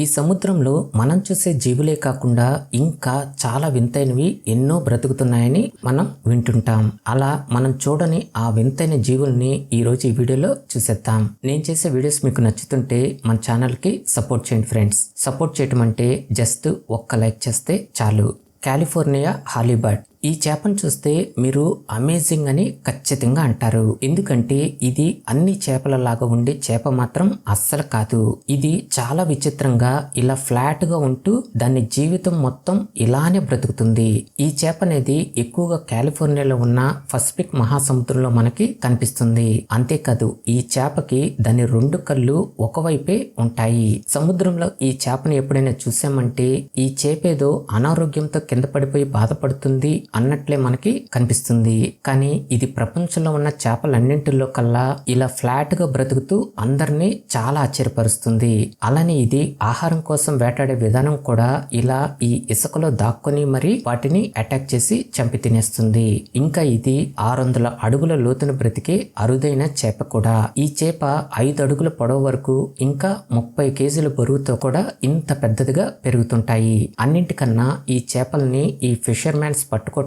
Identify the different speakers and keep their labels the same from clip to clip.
Speaker 1: ఈ సముద్రంలో మనం చూసే జీవులే కాకుండా ఇంకా చాలా వింతైనవి ఎన్నో బ్రతుకుతున్నాయని మనం వింటుంటాం. అలా మనం చూడని ఆ వింతైన జీవుల్ని ఈరోజు ఈ వీడియోలో చూసేద్దాం. నేను చేసే వీడియోస్ మీకు నచ్చుతుంటే మన ఛానల్కి సపోర్ట్ చేయండి ఫ్రెండ్స్. సపోర్ట్ చేయటం అంటే జస్ట్ ఒక్క లైక్ చేస్తే చాలు. కాలిఫోర్నియా హాలీబర్డ్ ఈ చేపను చూస్తే మీరు అమేజింగ్ అని ఖచ్చితంగా అంటారు. ఎందుకంటే ఇది అన్ని చేపల లాగా ఉండే చేప మాత్రం అస్సలు కాదు. ఇది చాలా విచిత్రంగా ఇలా ఫ్లాట్ గా ఉంటూ దాని జీవితం మొత్తం ఇలానే బ్రతుకుతుంది. ఈ చేప అనేది ఎక్కువగా కాలిఫోర్నియాలో ఉన్న పసిఫిక్ మహాసముద్రంలో మనకి కనిపిస్తుంది. అంతేకాదు ఈ చేపకి దాని రెండు కళ్ళు ఒకవైపే ఉంటాయి. సముద్రంలో ఈ చేపను ఎప్పుడైనా చూసామంటే ఈ చేప ఏదో అనారోగ్యంతో కింద పడిపోయి బాధపడుతుంది అన్నట్లే మనకి కనిపిస్తుంది. కానీ ఇది ప్రపంచంలో ఉన్న చేపలన్నింటిలో కల్లా ఇలా ఫ్లాట్ గా బ్రతుకుతూ అందరినీ చాలా ఆశ్చర్యపరుస్తుంది. అలానే ఇది ఆహారం కోసం వేటాడే విధానం కూడా ఇలా ఈ ఇసుకలో దాక్కుని మరి వాటిని అటాక్ చేసి చంపి తినేస్తుంది. ఇంకా ఇది 600 అడుగుల లోతున బ్రతికే అరుదైన చేప కూడా. ఈ చేప 5 అడుగుల పొడవు వరకు ఇంకా 30 కేజీల బరువుతో కూడా ఇంత పెద్దదిగా పెరుగుతుంటాయి. అన్నింటికన్నా ఈ చేపల్ని ఈ ఫిషర్మ్యాన్స్ పట్టుకోవటానికి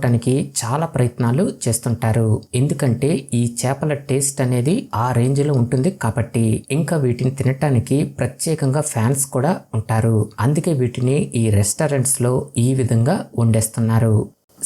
Speaker 1: చాలా ప్రయత్నాలు చేస్తుంటారు. ఎందుకంటే ఈ చేపల టేస్ట్ అనేది ఆ రేంజ్ లో ఉంటుంది కాబట్టి. ఇంకా వీటిని తినటానికి ప్రత్యేకంగా ఫ్యాన్స్ కూడా ఉంటారు. అందుకే వీటిని ఈ రెస్టారెంట్స్ లో ఈ విధంగా వండేస్తున్నారు.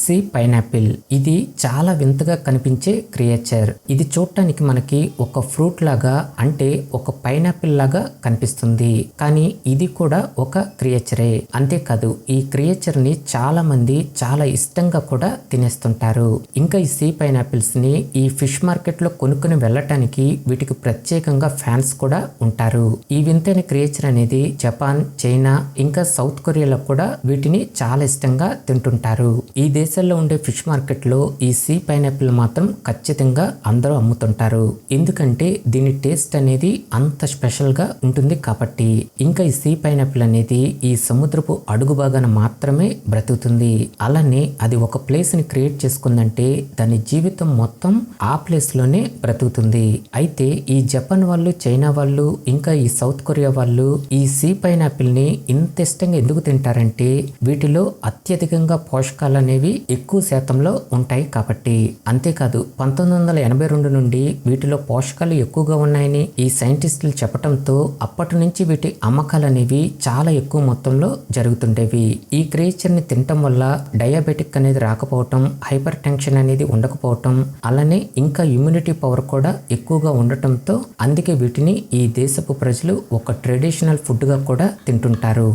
Speaker 1: సీ పైనాపిల్ ఇది చాలా వింతగా కనిపించే క్రియేచర్. ఇది చూడటానికి మనకి ఒక ఫ్రూట్ లాగా అంటే ఒక పైనాపిల్ లాగా కనిపిస్తుంది. కానీ ఇది కూడా ఒక క్రియేచరే. అంతేకాదు ఈ క్రియేచర్ ని చాలా మంది చాలా ఇష్టంగా కూడా తినేస్తుంటారు. ఇంకా ఈ సీ పైనాపిల్స్ ని ఈ ఫిష్ మార్కెట్ లో కొనుక్కుని వెళ్ళటానికి వీటికి ప్రత్యేకంగా ఫ్యాన్స్ కూడా ఉంటారు. ఈ వింతైన క్రియేచర్ అనేది జపాన్, చైనా ఇంకా సౌత్ కొరియాలో కూడా వీటిని చాలా ఇష్టంగా తింటుంటారు. ఈ దేశాల్లో ఉండే ఫిష్ మార్కెట్ లో ఈ సీ పైనాపిల్ మాత్రం ఖచ్చితంగా అందరూ అమ్ముతుంటారు. ఎందుకంటే దీని టేస్ట్ అనేది అంత స్పెషల్ గా ఉంటుంది కాబట్టి. ఇంకా ఈ సీ పైనాపిల్ అనేది ఈ సముద్రపు అడుగు భాగాన మాత్రమే బ్రతుకుతుంది. అలానే అది ఒక ప్లేస్ ని క్రియేట్ చేసుకుందంటే దాని జీవితం మొత్తం ఆ ప్లేస్ లోనే బ్రతుకుతుంది. అయితే ఈ జపాన్ వాళ్ళు, చైనా వాళ్ళు ఇంకా ఈ సౌత్ కొరియా వాళ్ళు ఈ సీ పైనాపిల్ ని ఇంత ఇష్టంగా ఎందుకు తింటారంటే వీటిలో అత్యధికంగా పోషకాలు అనేవి ఎక్కువ శాతంలో ఉంటాయి కాబట్టి. అంతేకాదు 1982 నుండి వీటిలో పోషకాలు ఎక్కువగా ఉన్నాయని ఈ సైంటిస్టులు చెప్పడంతో అప్పటి నుంచి వీటి అమ్మకాలు అనేవి చాలా ఎక్కువ మొత్తంలో జరుగుతుండేవి. ఈ క్రియేచర్ ని తినటం వల్ల డయాబెటిక్ అనేది రాకపోవటం, హైపర్ టెన్షన్ అనేది ఉండకపోవటం, అలానే ఇంకా ఇమ్యూనిటీ పవర్ కూడా ఎక్కువగా ఉండటంతో అందుకే వీటిని ఈ దేశపు ప్రజలు ఒక ట్రెడిషనల్ ఫుడ్ గా కూడా తింటుంటారు.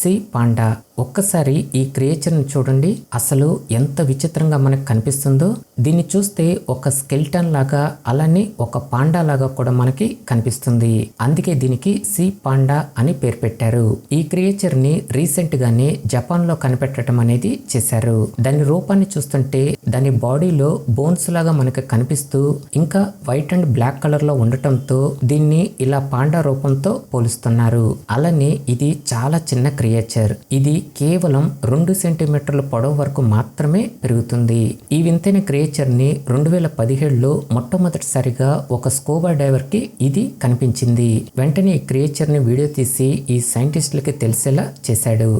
Speaker 1: సీ పాండా ఒక్కసారి ఈ క్రియేచర్ని చూడండి. అసలు ఎంత విచిత్రంగా మనకు కనిపిస్తుందో. దీన్ని చూస్తే ఒక స్కెల్టన్ లాగా అలానే ఒక పాండా లాగా కూడా మనకి కనిపిస్తుంది. అందుకే దీనికి సీ పాండా అని పేరు పెట్టారు. ఈ క్రియేచర్ ని రీసెంట్ గానే జపాన్ లో కనిపెట్టడం అనేది చేశారు. దాని రూపాన్ని చూస్తుంటే దాని బాడీలో బోన్స్ లాగా మనకి కనిపిస్తూ ఇంకా వైట్ అండ్ బ్లాక్ కలర్ లో ఉండటంతో దీన్ని ఇలా పాండా రూపంతో పోలుస్తున్నారు. అలానే ఇది చాలా చిన్న క్రియేచర్. ఇది కేవలం 2 సెంటీమీటర్ల పొడవు వరకు మాత్రమే పెరుగుతుంది. ఈ వింతైన క్రియేచర్ ని 2017లో మొట్టమొదటిసారిగా ఒక స్కూబా డైవర్ కి ఇది కనిపించింది. వెంటనే ఈ క్రియేచర్ ని వీడియో తీసి ఈ సైంటిస్టులకి తెలిసేలా చేశాడు.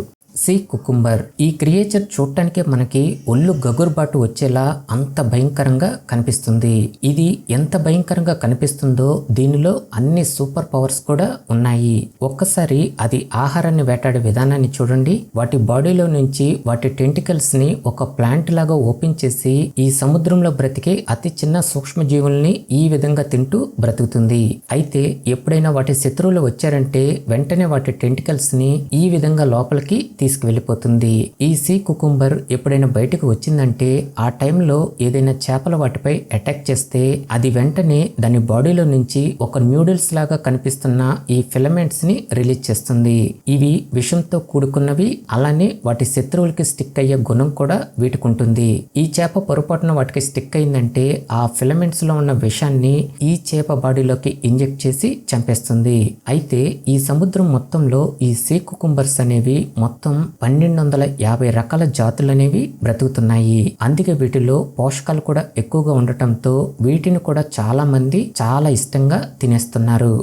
Speaker 1: సీ కుకుంబర్ ఈ క్రియేచర్ చూడటానికే మనకి ఒళ్ళు గగురుబాటు వచ్చేలా అంత భయంకరంగా కనిపిస్తుంది. ఇది ఎంత భయంకరంగా కనిపిస్తుందో దీనిలో అన్ని సూపర్ పవర్స్ కూడా ఉన్నాయి. ఒక్కసారి అది ఆహారాన్ని వేటాడే విధానాన్ని చూడండి. వాటి బాడీలో నుంచి వాటి టెంటికల్స్ ని ఒక ప్లాంట్ లాగా ఓపెన్ చేసి ఈ సముద్రంలో బ్రతికే అతి చిన్న సూక్ష్మజీవుల్ని ఈ విధంగా తింటూ బ్రతుకుతుంది. అయితే ఎప్పుడైనా వాటి శత్రువులు వచ్చారంటే వెంటనే వాటి టెంటికల్స్ ని ఈ విధంగా లోపలికి తీసుకువెళ్ళిపోతుంది. ఈ సీ కుకుంబర్ ఎప్పుడైనా బయటకు వచ్చిందంటే ఆ టైంలో ఏదైనా చేపల వాటిపై అటాక్ చేస్తే అది వెంటనే దాని బాడీలో నుంచి ఒక న్యూడిల్స్ లాగా కనిపిస్తున్న ఈ ఫిలమెంట్స్ ని రిలీజ్ చేస్తుంది. ఇవి విషంతో కూడుకున్నవి. అలానే వాటి శత్రువులకి స్టిక్ అయ్యే గుణం కూడా వీటికి ఉంటుంది. ఈ చేప పొరపాటున వాటికి స్టిక్ అయిందంటే ఆ ఫిలమెంట్స్ లో ఉన్న విషాన్ని ఈ చేప బాడీలోకి ఇంజెక్ట్ చేసి చంపేస్తుంది. అయితే ఈ సముద్రం మొత్తంలో ఈ సీ కుకుంబర్స్ అనేవి మొత్తం 1250 రకాల జాతులనేవి బ్రతుకుతున్నాయి. అందుకే వీటిలో పోషకాలు కూడా ఎక్కువగా ఉండటంతో వీటిని కూడా చాలా మంది చాలా ఇష్టంగా తినేస్తున్నారు.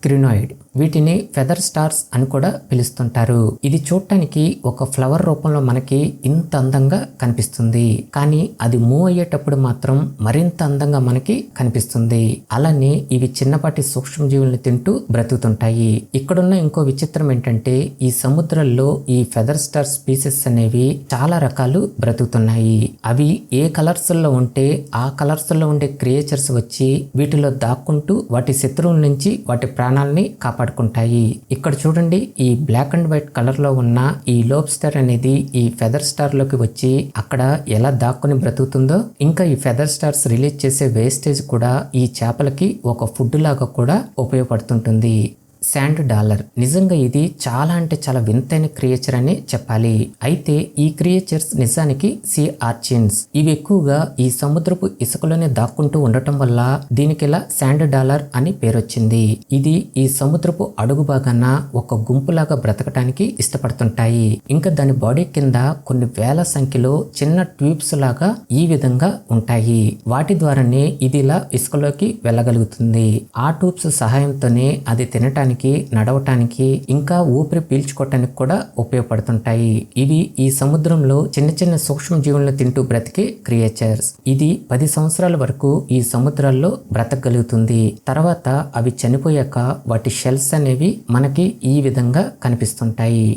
Speaker 1: క్రినాయిడ్ వీటిని ఫెదర్ స్టార్స్ అని కూడా పిలుస్తుంటారు. ఇది చూడటానికి ఒక ఫ్లవర్ రూపంలో మనకి ఇంత అందంగా కనిపిస్తుంది, కానీ అది మూవ్ అయ్యేటప్పుడు మాత్రం మరింత అందంగా మనకి కనిపిస్తుంది. అలానే ఇవి చిన్నపాటి సూక్ష్మజీవుల్ని తింటూ బ్రతుకుతుంటాయి. ఇక్కడున్న ఇంకో విచిత్రం ఏంటంటే ఈ సముద్రంలో ఈ ఫెదర్ స్టార్ స్పీసెస్ అనేవి చాలా రకాలు బ్రతుకుతున్నాయి. అవి ఏ కలర్స్ లో ఉంటే ఆ కలర్స్ లో ఉండే క్రియేచర్స్ వచ్చి వీటిలో దాక్కుంటూ వాటి శత్రువుల నుంచి వాటి ప్రాణాలని కాపాడుకుంటాయి. ఇక్కడ చూడండి, ఈ బ్లాక్ అండ్ వైట్ కలర్ లో ఉన్న ఈ లోబ్స్టర్ అనేది ఈ ఫెదర్ స్టార్ లోకి వచ్చి అక్కడ ఎలా దాక్కుని బ్రతుకుతుందో, ఇంకా ఈ ఫెదర్ స్టార్స్ రిలీజ్ చేసే వేస్టేజ్ కూడా ఈ చేపలకి ఒక ఫుడ్ లాగా కూడా ఉపయోగపడుతుంటుంది. శాండ్ డాలర్ నిజంగా ఇది చాలా అంటే చాలా వింతైన క్రియేచర్ అని చెప్పాలి. అయితే ఈ క్రియేచర్స్ నిజానికి సీ ఆర్చిన్స్. ఇవి ఎక్కువగా ఈ సముద్రపు ఇసుకలోనే దాక్కుంటూ ఉండటం వల్ల దీనికి ఇలా శాండ్ డాలర్ అని పేరు వచ్చింది. ఇది ఈ సముద్రపు అడుగు భాగాన ఒక గుంపులాగా బ్రతకటానికి ఇష్టపడుతుంటాయి. ఇంకా దాని బాడీ కింద కొన్ని వేల సంఖ్యలో చిన్న ట్యూబ్స్ లాగా ఈ విధంగా ఉంటాయి. వాటి ద్వారానే ఇది ఇలా ఇసుకలోకి వెళ్ళగలుగుతుంది. ఆ ట్యూబ్స్ సహాయంతోనే అది తినటానికి, నడవటానికి, ఇంకా ఊపిరి పీల్చుకోవటానికి కూడా ఉపయోగపడుతుంటాయి. ఇవి ఈ సముద్రంలో చిన్న చిన్న సూక్ష్మ జీవులను తింటూ బ్రతికే క్రియేచర్స్. ఇది 10 సంవత్సరాల వరకు ఈ సముద్రాల్లో బ్రతకగలుగుతుంది. తర్వాత అవి చనిపోయాక వాటి షెల్స్ అనేవి మనకి ఈ విధంగా కనిపిస్తుంటాయి.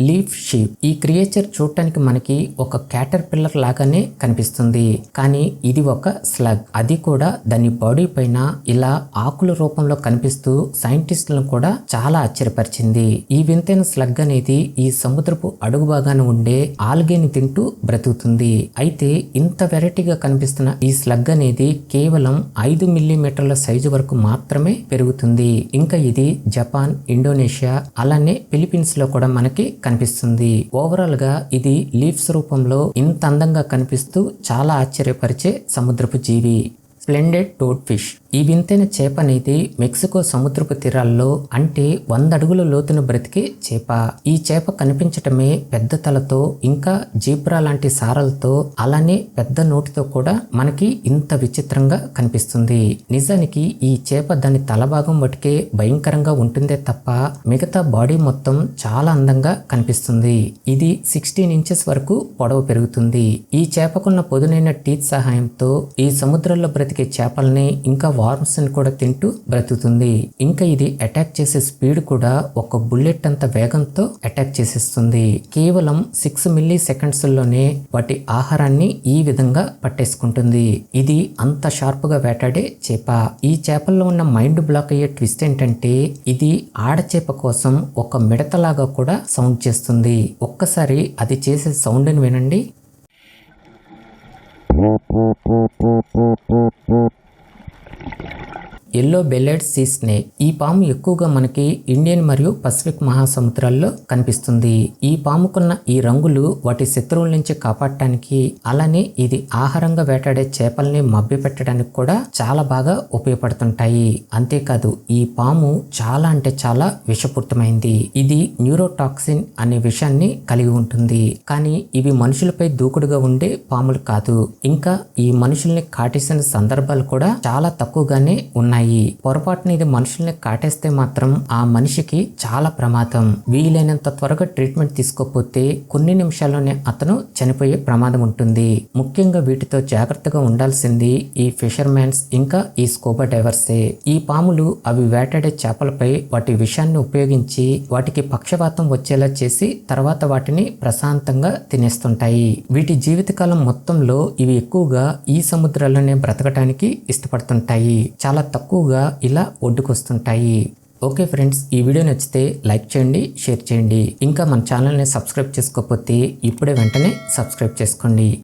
Speaker 1: Leaf sheep. ఈ క్రియేచర్ చూడటానికి మనకి ఒక క్యాటర్ పిల్లర్ లాగానే కనిపిస్తుంది, కానీ ఇది ఒక స్లగ్. అది కూడా దాని బాడీ పైన ఇలా ఆకుల రూపంలో కనిపిస్తూ సైంటిస్టులను కూడా చాలా ఆశ్చర్యపరిచింది. ఈ వింతైన స్లగ్ అనేది ఈ సముద్రపు అడుగు భాగాన ఉండే ఆల్గేని తింటూ బ్రతుకుతుంది. అయితే ఇంత వెరైటీగా కనిపిస్తున్న ఈ స్లగ్ అనేది కేవలం 5 మిల్లీమీటర్ల సైజు వరకు మాత్రమే పెరుగుతుంది. ఇంకా ఇది జపాన్, ఇండోనేషియా, అలానే ఫిలిప్పీన్స్ లో కూడా మనకి కనిపిస్తుంది. ఓవరాల్ గా ఇది లీవ్స్ రూపంలో ఇంత అందంగా కనిపిస్తూ చాలా ఆశ్చర్యపరిచే సముద్రపు జీవి. Splendid towed fish. ఈ వింతైన చేప అనేది మెక్సికో సముద్రపు తీరాల్లో అంటే 100 అడుగుల లోతున బ్రతికే చేప. ఈ చేప కనిపించటమే పెద్ద తలతో, ఇంకా జీబ్రా లాంటి సారలతో, అలానే పెద్ద నోటితో కూడా మనకి ఇంత విచిత్రంగా కనిపిస్తుంది. నిజానికి ఈ చేప దాని తల భాగం వటికే భయంకరంగా ఉంటుందే తప్ప మిగతా బాడీ మొత్తం చాలా అందంగా కనిపిస్తుంది. ఇది 16 ఇంచెస్ వరకు పొడవు పెరుగుతుంది. ఈ చేపకున్న పొదునైన టీత్ సహాయంతో ఈ సముద్రంలో బ్రతికే చేపల్ని, ఇంకా వార్మ్స్ ని కూడా తింటూ బ్రతుకుతుంది. ఇంకా ఇది అటాక్ చేసే స్పీడ్ కూడా ఒక బుల్లెట్ అంత వేగంతో అటాక్ చేసేస్తుంది. కేవలం 6 మిల్లీ సెకండ్స్ లోనే వాటి ఆహారాన్ని ఈ విధంగా పట్టేసుకుంటుంది. ఇది అంత షార్ప్ గా వేటాడే చేప. ఈ చేపల్లో ఉన్న మైండ్ బ్లాక్ అయ్యే ట్విస్ట్ ఏంటంటే ఇది ఆడచేప కోసం ఒక మిడతలాగా కూడా సౌండ్ చేస్తుంది. ఒక్కసారి అది చేసే సౌండ్ ని వినండి. Yellow bellied sea snake. ఈ పాము ఎక్కువగా మనకి ఇండియన్ మరియు పసిఫిక్ మహాసముద్రాల్లో కనిపిస్తుంది. ఈ పాముకున్న ఈ రంగులు వాటి శత్రువుల నుంచి కాపాడటానికి, అలానే ఇది ఆహారంగా వేటాడే చేపల్ని మభ్యపెట్టడానికి కూడా చాలా బాగా ఉపయోగపడుతుంటాయి. అంతేకాదు ఈ పాము చాలా అంటే చాలా విషపూరితమైంది. ఇది న్యూరోటాక్సిన్ అనే విషయాన్ని కలిగి ఉంటుంది. కానీ ఇవి మనుషులపై దూకుడుగా ఉండే పాములు కాదు. ఇంకా ఈ మనుషుల్ని కాటేసిన సందర్భాలు కూడా చాలా తక్కువగానే ఉన్నాయి. పొరపాటున ఇది మనుషుల్ని కాటేస్తే మాత్రం ఆ మనిషికి చాలా ప్రమాదం. వీలైనంత త్వరగా ట్రీట్మెంట్ తీసుకోకపోతే కొన్ని నిమిషాల్లోనే అతను చనిపోయే ప్రమాదం ఉంటుంది. ముఖ్యంగా వీటితో జాగ్రత్తగా ఉండాల్సింది ఈ ఫిషర్మెన్స్, ఇంకా ఈ స్కూబా డైవర్సే. ఈ పాములు అవి వేటాడే చేపలపై వాటి విషాన్ని ఉపయోగించి వాటికి పక్షవాతం వచ్చేలా చేసి తర్వాత వాటిని ప్రశాంతంగా తినేస్తుంటాయి. వీటి జీవితకాలం మొత్తంలో ఇవి ఎక్కువగా ఈ సముద్రాల్లోనే బ్రతకడానికి ఇష్టపడుతుంటాయి. చాలా తక్కువగా ఇలా ఒడ్డుకొస్తుంటాయి. ఓకే ఫ్రెండ్స్, ఈ వీడియో నచ్చితే లైక్ చేయండి, షేర్ చేయండి. ఇంకా మన ఛానల్ని సబ్స్క్రైబ్ చేసుకోకపోతే ఇప్పుడే వెంటనే సబ్స్క్రైబ్ చేసుకోండి.